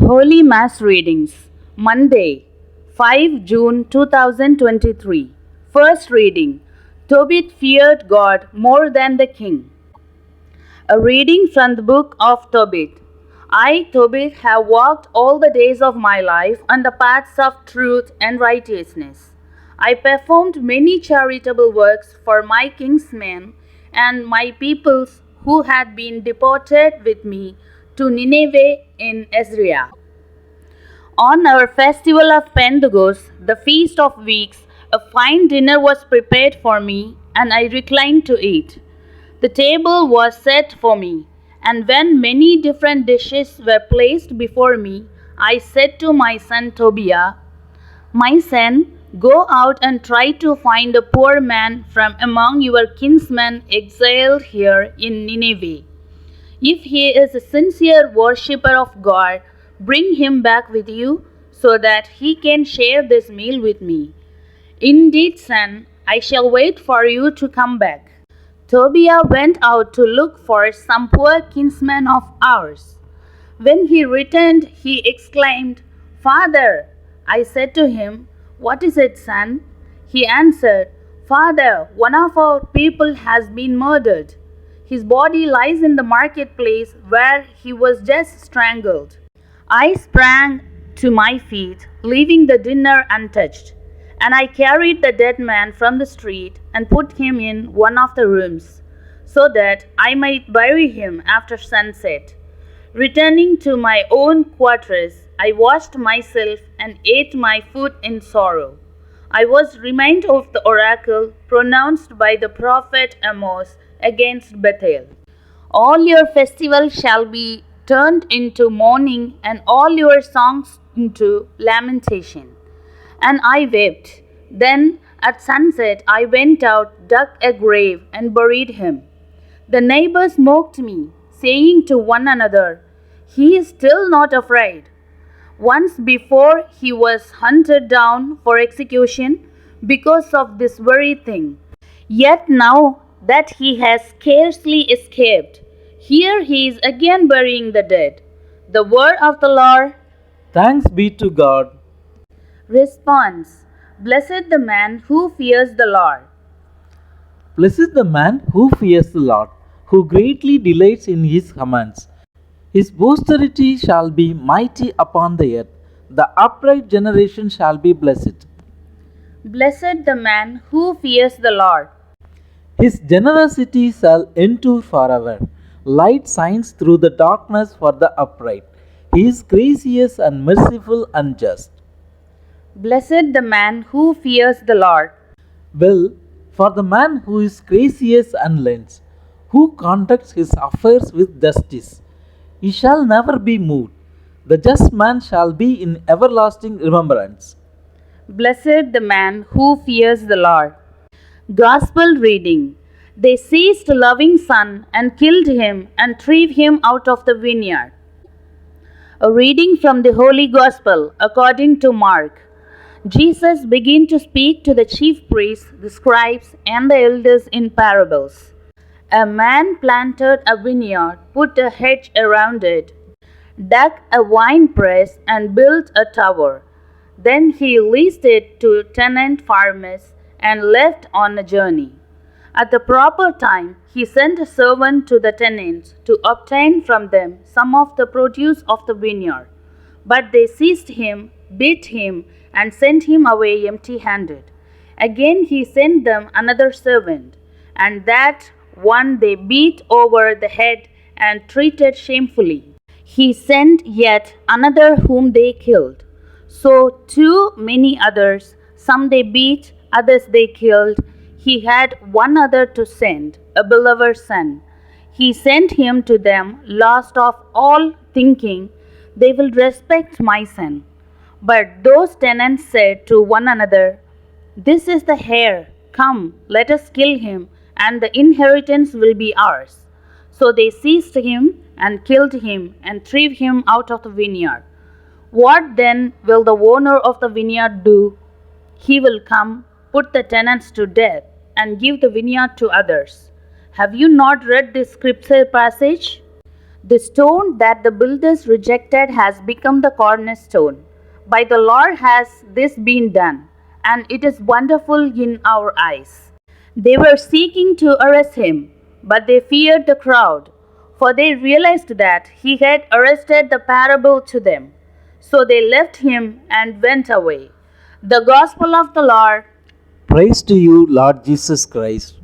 Holy Mass Readings, Monday, 5 June 2023. First reading, Tobit feared God more than the king. A reading from the book of Tobit. I, Tobit, have walked all the days of my life on the paths of truth and righteousness. I performed many charitable works for my kinsmen and my peoples who had been deported with me to Nineveh in Assyria. On our festival of Pentecost, the Feast of Weeks, a fine dinner was prepared for me, and I reclined to eat. The table was set for me, and when many different dishes were placed before me, I said to my son Tobiah, "My son, go out and try to find a poor man from among your kinsmen exiled here in Nineveh. If he is a sincere worshipper of God, bring him back with you, so that he can share this meal with me. Indeed, son, I shall wait for you to come back." Tobiah went out to look for some poor kinsman of ours. When he returned, he exclaimed, "Father!" I said to him, "What is it, son?" He answered, "Father, one of our people has been murdered. His body lies in the marketplace where he was just strangled." I sprang to my feet, leaving the dinner untouched, and I carried the dead man from the street and put him in one of the rooms, so that I might bury him after sunset. Returning to my own quarters, I washed myself and ate my food in sorrow. I was reminded of the oracle pronounced by the prophet Amos against Bethel. "All your festivals shall be turned into mourning, and all your songs into lamentation." And I wept. Then at sunset I went out, dug a grave, and buried him. The neighbors mocked me, saying to one another, "He is still not afraid." Once before he was hunted down for execution because of this very thing. Yet now that he has scarcely escaped, here he is again burying the dead. The word of the Lord. Thanks be to God. Response: Blessed the man who fears the Lord. Blessed the man who fears the Lord, who greatly delights in his commands. His posterity shall be mighty upon the earth. The upright generation shall be blessed. Blessed the man who fears the Lord. His generosity shall endure forever. Light shines through the darkness for the upright. He is gracious and merciful and just. Blessed the man who fears the Lord. Well, for the man who is gracious and lends, who conducts his affairs with justice, he shall never be moved. The just man shall be in everlasting remembrance. Blessed the man who fears the Lord. Gospel reading. They seized a loving son and killed him and drove him out of the vineyard. A reading from the Holy Gospel according to Mark. Jesus began to speak to the chief priests, the scribes, and the elders in parables. A man planted a vineyard, put a hedge around it, dug a wine press, and built a tower. Then he leased it to tenant farmers and left on a journey. At the proper time, he sent a servant to the tenants to obtain from them some of the produce of the vineyard. But they seized him, beat him, and sent him away empty-handed. Again he sent them another servant, and that one they beat over the head and treated shamefully. He sent yet another whom they killed. So too many others, some they beat, others they killed. He had one other to send, a beloved son. He sent him to them last of all, thinking, "They will respect my son." But those tenants said to one another, "This is the heir. Come, let us kill him, and the inheritance will be ours." So they seized him and killed him and drove him out of the vineyard. What then will the owner of the vineyard do? He will come, put the tenants to death, and give the vineyard to others. Have you not read this scripture passage? The stone that the builders rejected has become the cornerstone. By the Lord has this been done, and it is wonderful in our eyes. They were seeking to arrest him, but they feared the crowd, for they realized that he had arrested the parable to them. So they left him and went away. The Gospel of the Lord. Praise to you, Lord Jesus Christ.